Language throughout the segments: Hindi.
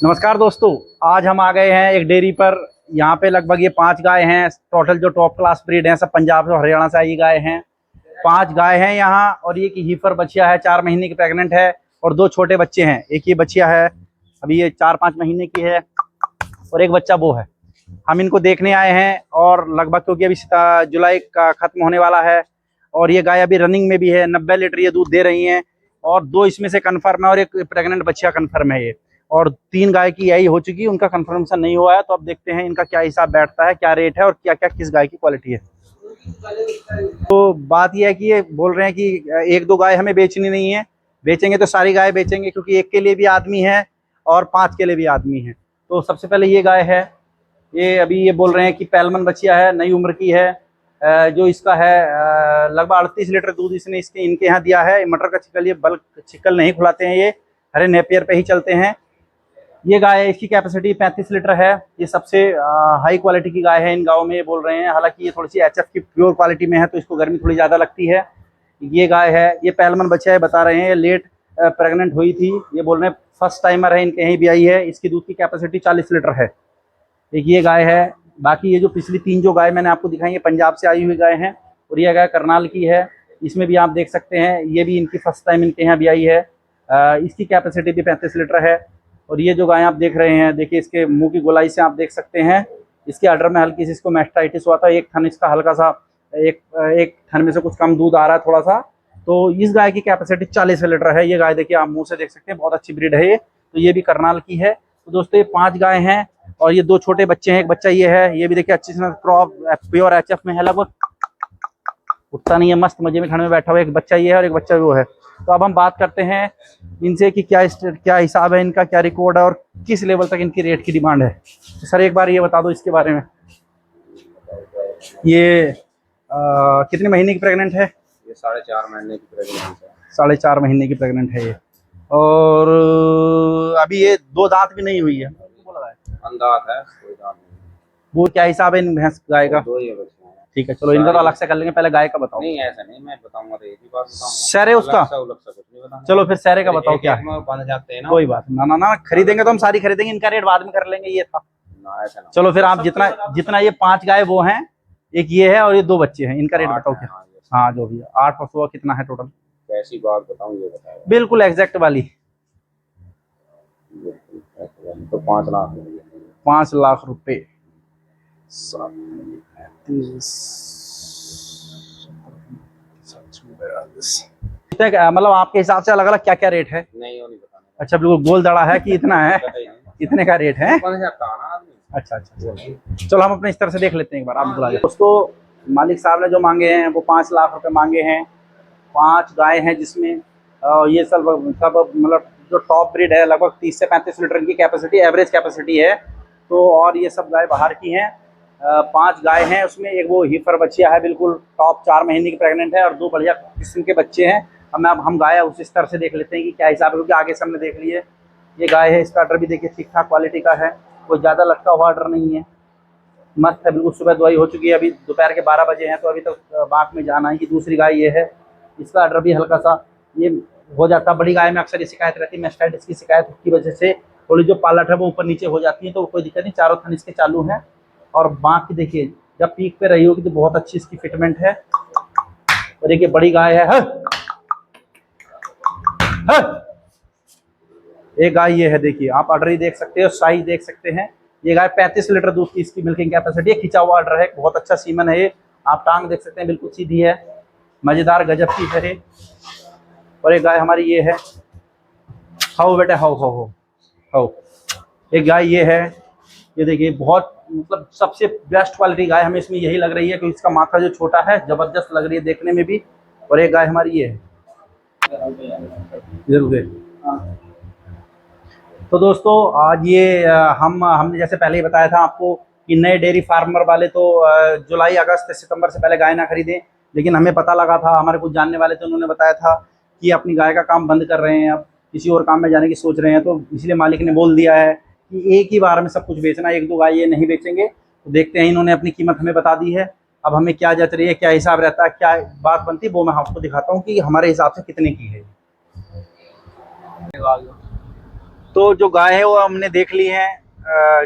नमस्कार दोस्तों, आज हम आ गए हैं एक डेयरी पर। यहाँ पे लगभग ये 5 गाय हैं। टोटल जो टॉप क्लास ब्रीड हैं सब पंजाब और हरियाणा से आई गाय हैं। 5 गाय हैं यहाँ और ये की हीफर बच्चिया है, 4 महीने की प्रेग्नेंट है और 2 छोटे बच्चे हैं। एक ये बच्चिया है, अभी ये 4-5 महीने की है और एक बच्चा वो है। हम इनको देखने आए हैं और लगभग क्योंकि अभी जुलाई का खत्म होने वाला है और ये गाय अभी रनिंग में भी है। 90 लीटर ये दूध दे रही हैं और 2 इसमें से कन्फर्म है और एक प्रेग्नेंट बच्चिया कन्फर्म है ये। और 3 गाय की यही हो चुकी है, उनका कंफर्मेशन नहीं हुआ है। तो अब देखते हैं इनका क्या हिसाब बैठता है, क्या रेट है और क्या क्या किस गाय की क्वालिटी है। तो बात यह है कि ये बोल रहे हैं कि 1-2 गाय हमें बेचनी नहीं है, बेचेंगे तो सारी गाय बेचेंगे क्योंकि एक के लिए भी आदमी है और 5 के लिए भी आदमी है। तो सबसे पहले ये गाय है, ये अभी ये बोल रहे हैं कि पैलमन बच्चिया है, नई उम्र की है। जो इसका है लगभग 38 लीटर दूध इसने इनके यहाँ दिया है। मटर का छिकल, ये बल्क छिकल नहीं खुलाते हैं, ये हरे नेपियर पे ही चलते हैं। ये गाय है, इसकी कैपेसिटी 35 लीटर है। ये सबसे हाई क्वालिटी की गाय है इन गाँव में बोल रहे हैं। हालांकि ये थोड़ी सी एचएफ की प्योर क्वालिटी में है तो इसको गर्मी थोड़ी ज़्यादा लगती है। ये गाय है, ये पहलमन बच्चा है, बता रहे हैं। ये लेट प्रेग्नेंट हुई थी, ये बोल रहे हैं फर्स्ट टाइमर है, इनके यहीं भी आई है। इसकी दूध की कैपेसिटी 40 लीटर है। एक ये गाय है। बाकी ये जो पिछली 3 जो गाय मैंने आपको दिखाई है पंजाब से आई हुई गाय हैं और ये गाय करनाल की है। इसमें भी आप देख सकते हैं, ये भी इनकी फर्स्ट टाइम इनके यहाँ भी आई है। इसकी कैपेसिटी भी 35 लीटर है। और ये जो गाय आप देख रहे हैं, देखिए इसके मुंह की गोलाई से आप देख सकते हैं। इसके अडर में हल्की सी इसको मैस्टाइटिस हुआ था। एक थन इसका हल्का सा, एक थन में से कुछ कम दूध आ रहा है थोड़ा सा। तो इस गाय की कैपेसिटी 40 लीटर है। ये गाय देखिए आप मुंह से देख सकते हैं, बहुत अच्छी ब्रीड है ये। तो ये भी करनाल की है। तो दोस्तों ये 5 गाय हैं और ये 2 छोटे बच्चे हैं। एक बच्चा ये है, ये भी देखिए अच्छी से क्रॉप प्योर एचएफ में है, लगभग उठता नहीं है, मस्त मजे में ठंड में बैठा हुआ। एक बच्चा ये है और एक बच्चा वो है। तो अब हम बात करते हैं इनसे कि क्या हिसाब है इनका, क्या रिकॉर्ड है और किस लेवल तक इनकी रेट की डिमांड है। तो सर एक बार ये बता दो इसके बारे में। ये कितने महीने की प्रेग्नेंट है? ये 4.5 महीने की प्रेग्नेंट है। 4.5 महीने की प्रेग्नेंट है ये। और अभी ये 2 दांत भी नहीं हुई है, अंदाज है, कोई दांत नहीं। वो क्या हिसाब है इन भैंस गाय का? 2 ही बच्चे हैं। ठीक है, चलो इनका तो अलग से कर लेंगे, पहले गाय का बताओ। नहीं ऐसा नहीं, मैं बताऊंगा तो एक ही बात बताऊंगा। सैरे उसका अलग सा कुछ नहीं बताऊंगा। चलो फिर सैरे का बताओ क्या है। बन जाते हैं ना, कोई बात ना ना ना, खरीदेंगे तो हम सारी खरीदेंगे, इनका रेट बाद में कर लेंगे। ये था ना ऐसा ना। चलो फिर आप जितना जितना ये 5 गाय वो हैं, एक ये है और ये 2 बच्चे हैं, इनका रेट बताओ क्या। हाँ जो भी है 8 पशुआ कितना है टोटल? कैसी बात बताऊं ये बताओ। बिल्कुल एग्जैक्ट वाली। तो 5 लाख 5 लाख रुपए। मतलब आपके हिसाब से अलग अलग क्या क्या रेट है? नहीं वो नहीं बताना। अच्छा बिल्कुल गोल दड़ा है कि इतना है, इतने का रेट है। अच्छा अच्छा, चलो हम अपने इस तरह से देख लेते हैं एक बार, आप बुला दोस्तों। मालिक साहब ने जो मांगे हैं वो 5 लाख रुपए मांगे हैं। 5 गाय हैं जिसमें ये सब मतलब जो टॉप ब्रीड है, लगभग 30 से 35 लीटर की कैपेसिटी, एवरेज कैपेसिटी है। तो और ये सब गाय बाहर की हैं। 5 गाय हैं, उसमें एक वो हीफर बच्चिया है, बिल्कुल टॉप 4 महीने की प्रेग्नेंट है और 2 बढ़िया किस्म के बच्चे हैं। अब हम गाय उस स्तर से देख लेते हैं कि क्या हिसाब है, क्योंकि आगे से हमने देख लिए। ये गाय है, इसका ऑर्डर भी देखिए ठीक ठाक क्वालिटी का है, कोई ज़्यादा लटका हुआ ऑर्डर नहीं है, मस्त है बिल्कुल। सुबह दवाई हो चुकी है, अभी दोपहर के 12 बजे हैं तो अभी तक बाग में जाना है। ये दूसरी गाय ये है, इसका ऑर्डर भी हल्का सा ये हो जाता है। बड़ी गाय में अक्सर ये शिकायत रहती है, मैस्टाइटिस की शिकायत की वजह से थोड़ी जो पालट है वो ऊपर नीचे हो जाती है, तो कोई दिक्कत नहीं। चारों थन इसके चालू हैं और बाँक की देखिए जब पीक पे रही होगी तो बहुत अच्छी इसकी फिटमेंट है। और देखिए बड़ी गाय है, एक गाय ये है, देखिए आप ऑर्डर ही देख सकते हो, साइज देख सकते हैं। ये गाय 35 लीटर दूध की इसकी मिल्किंग कैपेसिटी है। खिंचा हुआ ऑर्डर है, बहुत अच्छा सीमन है ये। आप टांग देख सकते हैं, बिल्कुल सीधी है, मजेदार गजब की है। और एक गाय हमारी ये है, हाउ बेटा हाउ हाउ हाउ हाउ। एक गाय ये है, ये देखिए बहुत मतलब सबसे बेस्ट क्वालिटी गाय हमें इसमें यही लग रही है, क्योंकि इसका माथा जो छोटा है जबरदस्त लग रही है देखने में भी। और एक गाय हमारी ये है, जरूर। तो दोस्तों आज ये हमने जैसे पहले ही बताया था आपको कि नए डेयरी फार्मर वाले तो जुलाई अगस्त सितंबर से पहले गाय ना खरीदें। लेकिन हमें पता लगा था, हमारे कुछ जानने वाले थे, उन्होंने बताया था कि अपनी गाय का काम बंद कर रहे हैं, अब किसी और काम में जाने की सोच रहे हैं। तो इसलिए मालिक ने बोल दिया है कि एक ही बार में सब कुछ बेचना, 1-2 गाय ये नहीं बेचेंगे। तो देखते हैं, इन्होंने अपनी कीमत हमें बता दी है। अब हमें क्या जच रही है, क्या हिसाब रहता है, क्या बात बनती है, वो मैं आपको दिखाता हूँ कि हमारे हिसाब से कितने की है। तो जो गाय है वो हमने देख ली है।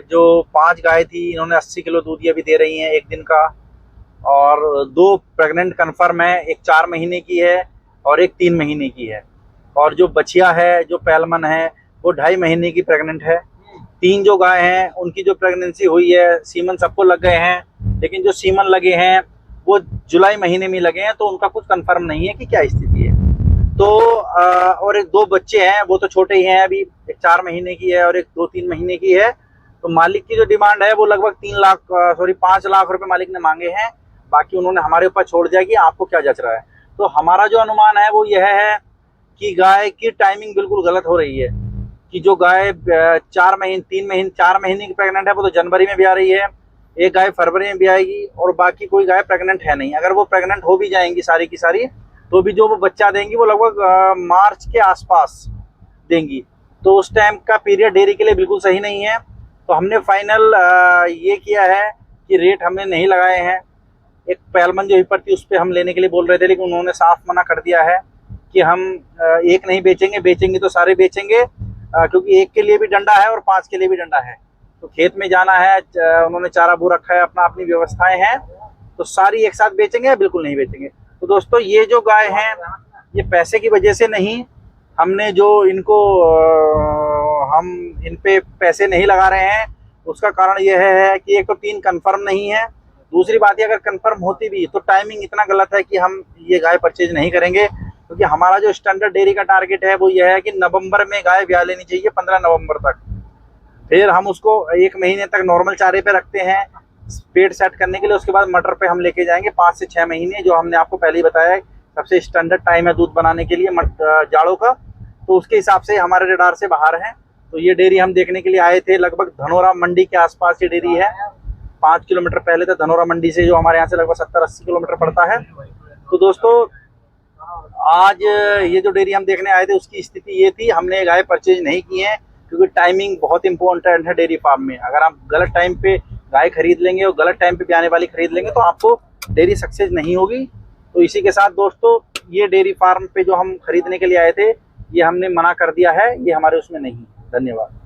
जो 5 गाय थी, इन्होंने 80 किलो दूध ये अभी दे रही हैं एक दिन का, और 2 प्रेग्नेंट कन्फर्म है, एक 4 महीने की है और एक 3 महीने की है। और जो बछिया है, जो पैलमन है, वो 2.5 महीने की प्रेग्नेंट है। 3 जो गाय हैं उनकी जो प्रेगनेंसी हुई है, सीमन सबको लग गए हैं, लेकिन जो सीमन लगे हैं वो जुलाई महीने में लगे हैं, तो उनका कुछ कंफर्म नहीं है कि क्या स्थिति है। तो और एक 2 बच्चे हैं, वो तो छोटे ही हैं अभी, एक 4 महीने की है और एक 2-3 महीने की है। तो मालिक की जो डिमांड है वो लगभग 5 लाख रुपए मालिक ने मांगे हैं। बाकी उन्होंने हमारे ऊपर छोड़ दिया कि आपको क्या जच रहा है। तो हमारा जो अनुमान है वो यह है कि गाय की टाइमिंग बिल्कुल गलत हो रही है, कि जो गाय 4 महीने की प्रेग्नेंट है वो तो जनवरी में भी आ रही है, एक गाय फरवरी में भी आएगी, और बाकी कोई गाय प्रेग्नेंट है नहीं। अगर वो प्रेग्नेंट हो भी जाएंगी सारी की सारी, तो भी जो वो बच्चा देंगी वो लगभग मार्च के आसपास देंगी। तो उस टाइम का पीरियड डेयरी के लिए बिल्कुल सही नहीं है। तो हमने फाइनल ये किया है कि रेट हमने नहीं लगाए हैं। एक पैलमन जो हिपर थी उस पर हम लेने के लिए बोल रहे थे, लेकिन उन्होंने साफ मना कर दिया है कि हम एक नहीं बेचेंगे, बेचेंगे तो सारे बेचेंगे, क्योंकि एक के लिए भी डंडा है और 5 के लिए भी डंडा है। तो खेत में जाना है, उन्होंने चारा बो रखा है, अपना अपनी व्यवस्थाएं हैं, तो सारी एक साथ बेचेंगे या बिल्कुल नहीं बेचेंगे। तो दोस्तों ये जो गाय हैं ये पैसे की वजह से नहीं, हमने जो इनको हम इन पे पैसे नहीं लगा रहे हैं, उसका कारण यह है कि एक तो 3 कंफर्म नहीं है, दूसरी बात ये अगर कंफर्म होती भी तो टाइमिंग इतना गलत है कि हम ये गाय परचेज नहीं करेंगे। क्योंकि हमारा जो स्टैंडर्ड डेयरी का टारगेट है वो यह है कि नवंबर में गाय ब्याह लेनी चाहिए, 15 नवंबर तक। फिर हम उसको 1 महीने तक नॉर्मल चारे पे रखते हैं पेट सेट करने के लिए, उसके बाद मटर पे हम लेके जाएंगे 5 से 6 महीने, जो हमने आपको पहले ही बताया है सबसे स्टैंडर्ड टाइम है दूध बनाने के लिए जाड़ों का। तो उसके हिसाब से हमारे रडार से बाहर है। तो ये डेयरी हम देखने के लिए आए थे, लगभग धनोरा मंडी के आसपास ये डेयरी है। 5 किलोमीटर पहले तो धनोरा मंडी से, जो हमारे यहाँ से लगभग 70-80 किलोमीटर पड़ता है। तो दोस्तों आज ये जो डेयरी हम देखने आए थे उसकी स्थिति ये थी, हमने गाय परचेज नहीं की है, क्योंकि टाइमिंग बहुत इंपॉर्टेंट है डेयरी फार्म में। अगर आप गलत टाइम पे गाय खरीद लेंगे और गलत टाइम पे ब्याने वाली खरीद लेंगे तो आपको डेयरी सक्सेस नहीं होगी। तो इसी के साथ दोस्तों ये डेयरी फार्म पे जो हम खरीदने के लिए आए थे ये हमने मना कर दिया है, ये हमारे उसमें नहीं। धन्यवाद।